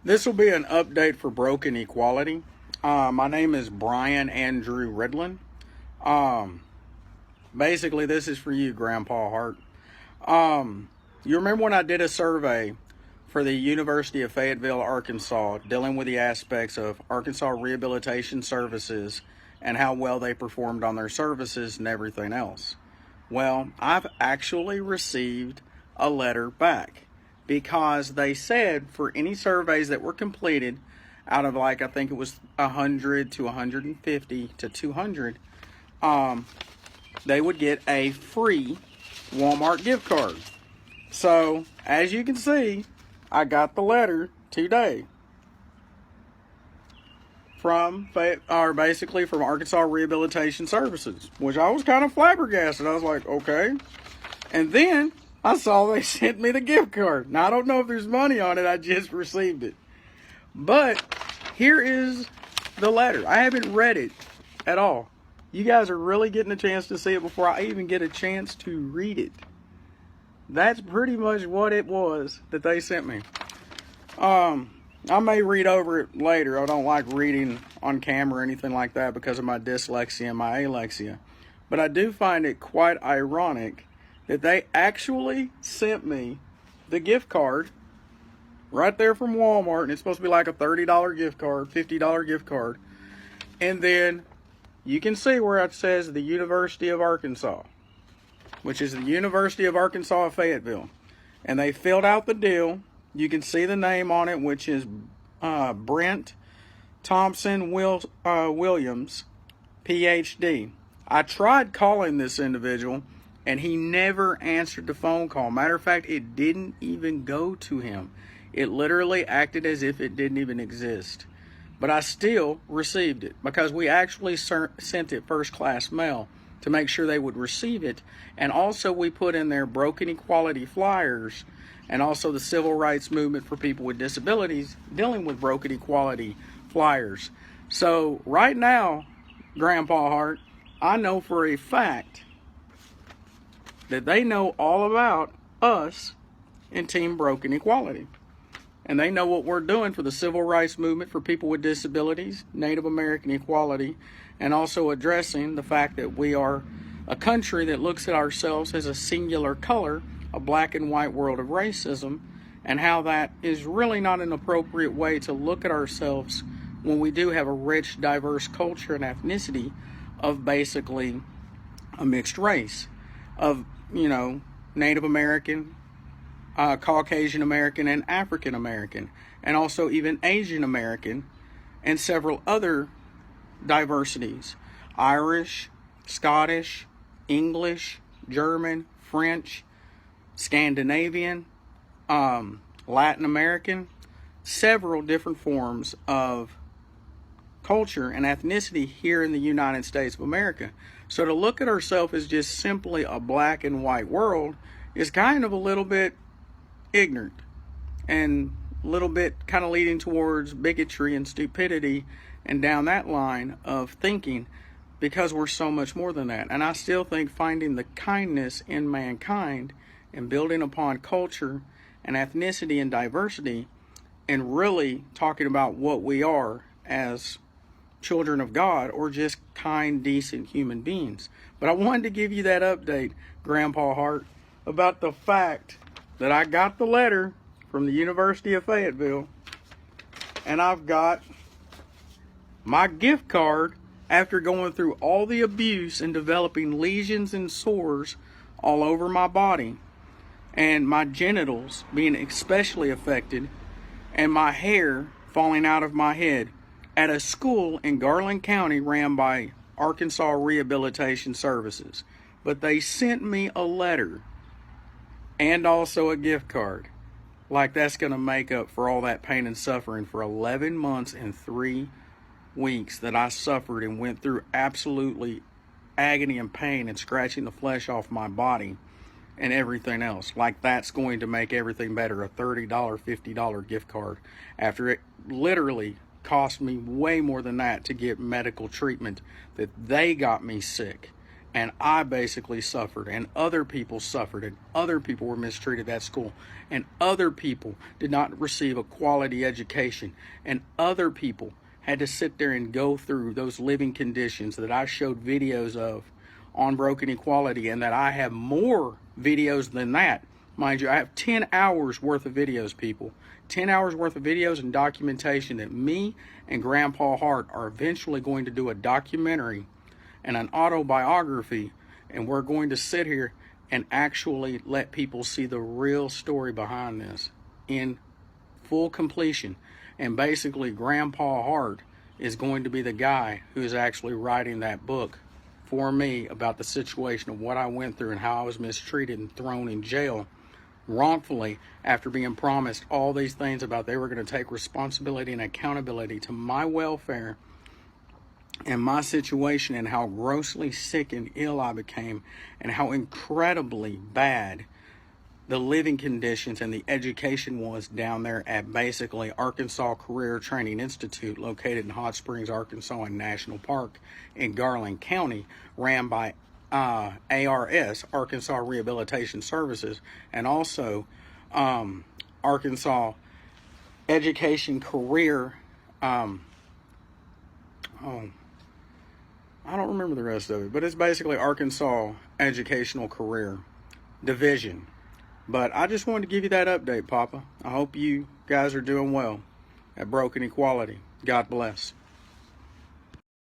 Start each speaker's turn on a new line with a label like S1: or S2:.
S1: This will be an update for broken equality. My name is Brian Andrew Ridlon. Basically, this is for you, Grandpa Hart. You remember when I did a survey for the University of Fayetteville, Arkansas, dealing with the aspects of Arkansas Rehabilitation Services and how well they performed on their services and everything else? Well, I've actually received a letter back because they said for any surveys that were completed out of I think it was 100 to 150 to 200, they would get a free Walmart gift card. So, as you can see, I got the letter today from Arkansas Rehabilitation Services, which I was kind of flabbergasted. I was like, okay. And then I saw they sent me the gift card. Now, I don't know if there's money on it. I just received it. But here is the letter. I haven't read it at all. You guys are really getting a chance to see it before I even get a chance to read it. That's pretty much what it was that they sent me. I may read over it later. I don't like reading on camera or anything like that because of my dyslexia and my alexia. But I do find it quite ironic that they actually sent me the gift card right there from Walmart, and it's supposed to be like a $30 gift card, $50 gift card. And then you can see where it says the University of Arkansas, which is the University of Arkansas Fayetteville. And they filled out the deal. You can see the name on it, which is Brent Thompson Williams, PhD. I tried calling this individual, and he never answered the phone call. Matter of fact, it didn't even go to him. It literally acted as if it didn't even exist. But I still received it because we actually sent it first class mail to make sure they would receive it. And also we put in there broken equality flyers and also the civil rights movement for people with disabilities dealing with broken equality flyers. So right now, Grandpa Hart, I know for a fact that they know all about us in Team Broken Equality. And they know what we're doing for the civil rights movement for people with disabilities, Native American equality, and also addressing the fact that we are a country that looks at ourselves as a singular color, a black and white world of racism, and how that is really not an appropriate way to look at ourselves when we do have a rich, diverse culture and ethnicity of basically a mixed race of, Native American, Caucasian American, and African American, and also even Asian American, and several other diversities: Irish, Scottish, English, German, French, Scandinavian, Latin American, several different forms of culture and ethnicity here in the United States of America. So to look at ourselves as just simply a black and white world is kind of a little bit ignorant and a little bit kind of leading towards bigotry and stupidity and down that line of thinking, because we're so much more than that. And I still think finding the kindness in mankind and building upon culture and ethnicity and diversity and really talking about what we are as children of God, or just kind, decent human beings. But I wanted to give you that update, Grandpa Hart, about the fact that I got the letter from the University of Fayetteville, and I've got my gift card after going through all the abuse and developing lesions and sores all over my body, and my genitals being especially affected, and my hair falling out of my head at a school in Garland County ran by Arkansas Rehabilitation Services. But they sent me a letter and also a gift card. Like that's going to make up for all that pain and suffering for 11 months and 3 weeks that I suffered and went through absolutely agony and pain and scratching the flesh off my body and everything else. Like that's going to make everything better. A $30, $50 gift card after it literally cost me way more than that to get medical treatment that they got me sick And I basically suffered, and other people suffered, and other people were mistreated at school, and other people did not receive a quality education, and other people had to sit there and go through those living conditions that I showed videos of on Broken Equality, and that I have more videos than that. Mind you, I have 10 hours worth of videos, people. 10 hours worth of videos and documentation that me and Grandpa Hart are eventually going to do a documentary and an autobiography, and we're going to sit here and actually let people see the real story behind this in full completion. And basically, Grandpa Hart is going to be the guy who is actually writing that book for me about the situation of what I went through and how I was mistreated and thrown in jail wrongfully after being promised all these things about they were going to take responsibility and accountability to my welfare and my situation, and how grossly sick and ill I became, and how incredibly bad the living conditions and the education was down there at basically Arkansas Career Training Institute, located in Hot Springs, Arkansas, and National Park in Garland County, ran by ARS, Arkansas Rehabilitation Services, and also Arkansas Education Career, I don't remember the rest of it, but it's basically Arkansas Educational Career Division. But I just wanted to give you that update, Papa. I hope you guys are doing well at Broken Equality. God bless.